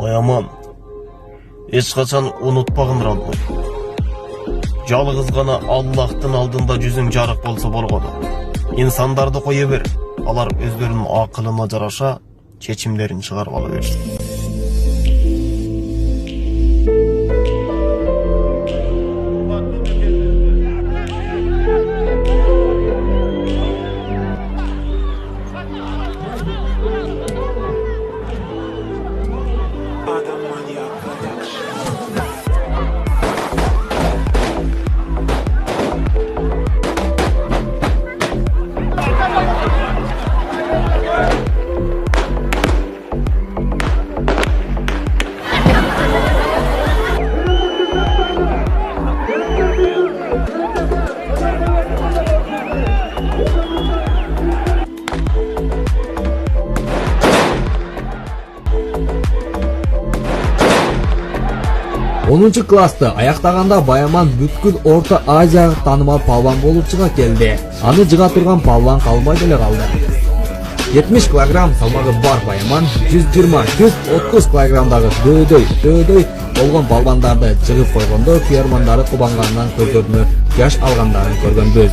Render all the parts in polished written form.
Bayaman, eç kaçan unutpagın Rabbim. Жалгыз гана Аллахтын алдында жүзүң жарык болсо болгону. İnsandardı koyu bir, алар өздөрүнүн акылына жараша чечимдерин чыгарып ала беришти. Onuncu klasta аяктаганда Баяман бүткүл Орто Азияга таанымал палван болуп чыга келди. Аны жыга турган палван калбай деле калды. 70 килограмм салмагы бар Баяман 120-130 килограммдагы дөйдөй болгон палвандарды жыгып койгондо күйөрмандары кубангандан көздөрүнө жаш алгандарын көргөнбүз.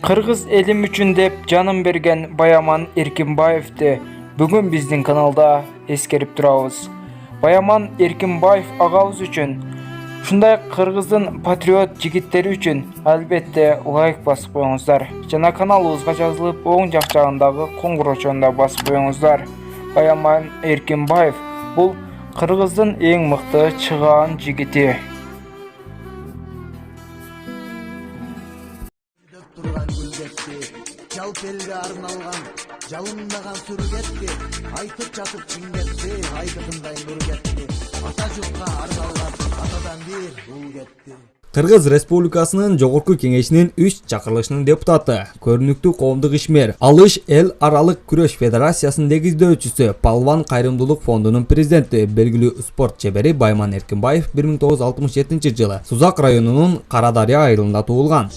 Кыргыз элим үчүн деп жанын берген Баяман Эркинбаевди бүгүн биздин каналда эскерип турабыз. Баяман Эркинбаев агабыз үчүн, ушундай кыргыздын патриот жигиттери үчүн албетте лайк басып коюңуздар. Жана каналыбызга жазылып, оң жак жагындагы коңгурочону да басып коюңуздар. Баяман Эркинбаев бул кыргыздын эң мыкты чыгаан жигити. Жалп элге арналган жалындаган сүргетти айтып жатып чиңдетти айдыкындай нур кетти ата журтка арналган атадан бир ул кетти. Кыргыз Республикасынын Жогорку Кеңешинин 3 чакырылышынын депутаты, көрүнүктүү коомдук ишмер, Алыш эл аралык күрөш федерациясынын негиздөөчүсү, Палван кайрымдуулук фондунун президенти, белгилүү спорт чебери Баяман Эркинбаев 1967-жылы Сузак районунун Карадария айылында туулган.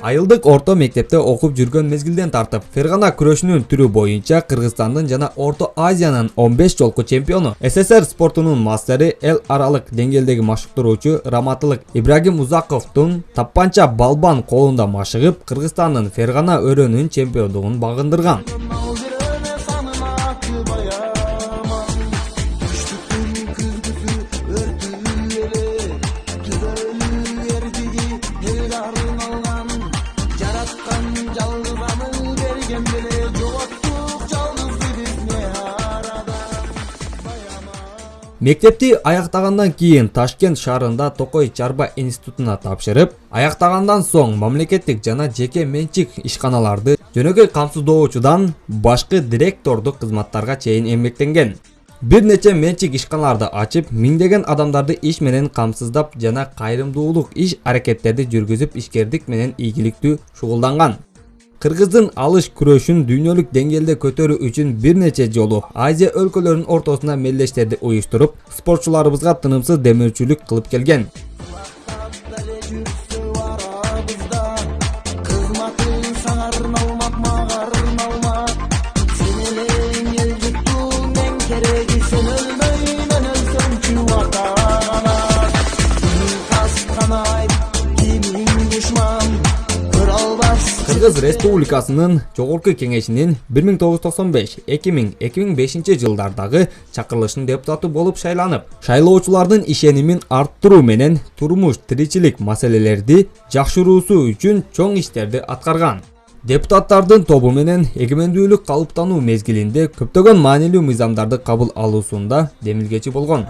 Айылдык орто мектепте окуп жүргөн мезгилден тартып, фергана күрөшүнүн түрү боюнча Кыргызстандын жана Орто Азиянын 15 жолку чемпиону, СССР спортунун мастери, эл аралык деңгээлдеги машыктыруучу Раматылык Ибрагим Узаковдун таппанча балбан колунда машыгып, Кыргызстандын фергана өрөөнүнүн чемпиондугун багындырган. Мектепти аяктагандан кийин Ташкент шаарында Токой Чарба институтуна тапшырып, аяктагандан соң мамлекеттик жана жеке менчик ишканаларды жөнөкөй камсыздоочудан башкы директордук кызматтарга чейин эмгектенген. Бир нече менчик ишканаларды ачып, миңдеген адамдарды иш менен камсыздап жана кайрымдуулук иш аракеттерди жүргүзүп, ишкердик менен ийгиликтүү шугулданган. Кыргыздын алыш күрөшүн дүйнөлүк деңгээлде көтөрүү үчүн бир нече жолу Азия өлкөлөрүнүн ортосуна мелдештерди уюштуруп, спортчуларыбызга тынымсыз демөөрчүлүк кылып келген. Кыргыз Республикасынын Жогорку Кеңешинин 1995-2005 жылдардагы чакырылышынын депутаты болуп шайланып, шайлоочулардын ишенимин арттыруу менен турмуш тиричилик маселелерди жакшыруусу үчүн чоң иштерди аткарган. Депутаттардын тобу менен эгемендүүлүк калыптануу мезгилинде көптөгөн маанилүү мыйзамдарды кабыл алуусунда демилгечи болгон.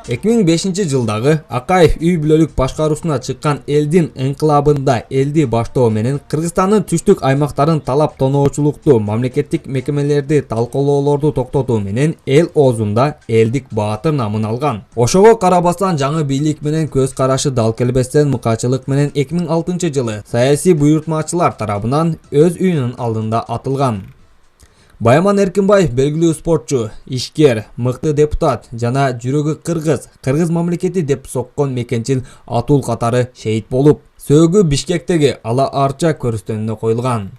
2005 жылдагы Акаев үй бүлөлүк башкаруусуна чыккан элдин ыңкылабында элди баштоо менен Кыргызстандын түштүк аймактарын талап тоноочулукту мамлекеттик мекемелерди талкуулоолорду токтотуу менен эл оозунда элдик баатыр намын алган. Ошого карабастан жаңы бийлик менен көз карашы дал келбестен мыкаачылык менен 2006 жылы саясий буйртмачылар тарабынан өз үйүнүн алдында атылган. Баяман Эркинбаев белгилүү спортчу, ишкер, мыкты депутат жана жүрөгү кыргыз мамлекети деп соккон мекенчил Атул катары шейит болуп, сөөгү Бишкектеги Ала Арча көрүстөнүнө коюлган.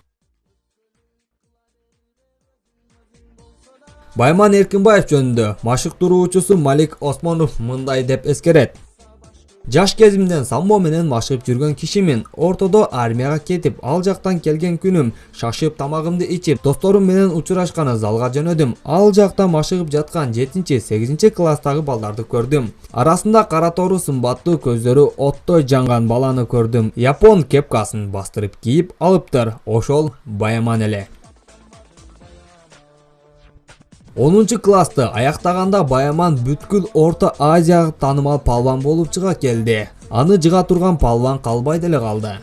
Баяман Эркинбаев жөнүндө машыктыруучусу Малик Осмонов мындай деп эскерет. Жаш кезимден самбо менен машыгып жүргөн кишимин. Ортодо армияга кетип, ал жактан келген күнүм шашып тамагымды ичип, досторум менен учурашканы залга жөнөдүм. Ал жакта машыгып жаткан 7-8 класстагы балдарды көрдүм. Арасында кара тору сымбаттуу, көздөрү оттой жанган баланы көрдүм. Япон кепкасын бастырып кийип алыптыр. Ошол Баяман эле. 10 класты аяктаганда Баяман бүткүл Орто Азияга таанымал палван болуп чыга келди. Аны жыга турган палван калбай деле калды.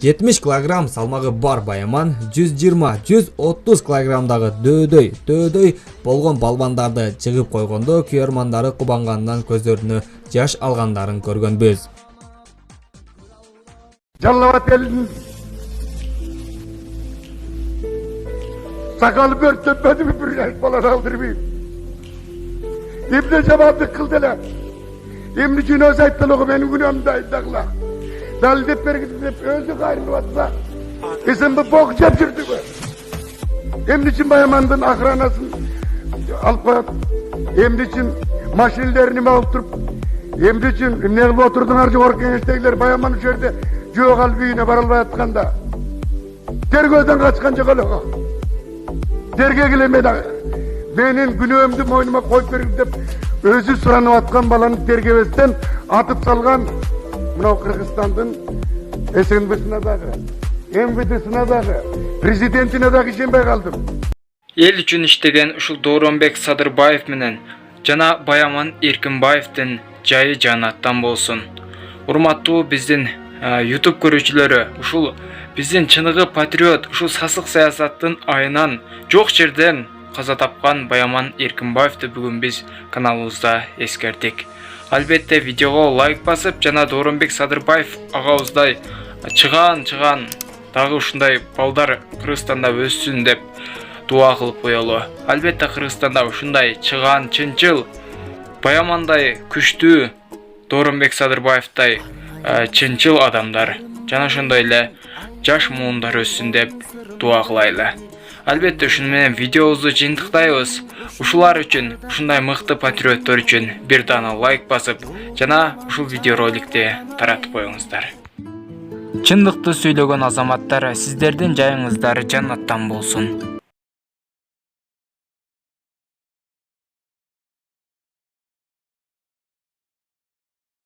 70 килограмм салмагы бар Баяман 120-130 килограммдагы дөдөй болгон палвандарды жыгып койгондо күйөрмандары кубангандан көздөрүнө жаш алгандарын көргөнбүз. Жаллабат elinin sakalı börtlenmedi mi bir renk falan aldırmayayım. İbne cevabı kıldılar. İbne Cüneyt Ayttalığı benim günahımdaydı dağla. Dalidip bergidip öldü gayrı vatsa. Bizim bu bok çepçirdi bu. İbne için Bayaman'dan akranasın alıp koyup. İbne için maşinelerini oturup. İbne için ne gibi oturdun harcı korkan istekler Bayaman içeride Cüğü kalbine barılma yatkanda. Tergözden kaçkanca kalığı. Tergegilemedi. Benim günahımdı moynuma koyup verip dep özü sıranıp atkan balanı tergevesten atıp salgan mınav Kırgızistan'dan SNB'sine dağı, MVD'sine dağı, prezidentine dağı işenbey kaldım. Эл үчүн иштеген ушул Дооронбек Садырбаев менен жана Баяман Эркинбаевдин жайы жанаттан болсун. Урматтуу биздин YouTube көрүүчүлөрү, ушул биздин чыныгы патриот, ушул сасык саясаттын айынан жок жерден каза тапкан Баяман Эркинбаевди бүгүн биз каналыбызда эскердик. Албетте видеого лайк басып, жана Дооронбек Садырбаев агабыздай чыган дагы ушундай балдар Кыргызстанда өссүн деп дуа кылып коелу. Албетте Кыргызстанда ушундай чыган, чынчыл, Баямандай күчтүү, Дооронбек Садырбаевдай чынчыл адамдар жана ошондой эле жаш муундар өссүн деп дуа кылайлы. Албетте ушуну менен видеобузду жыйынтыктайбыз. Ушулар үчүн, ушундай мыкты патриоттор үчүн бир дана лайк басып, жана ушул видеороликти таратып коюңуздар. Чындыкты сүйлөгөн азаматтар, сиздердин жайыңыздар жаннаттан болсун.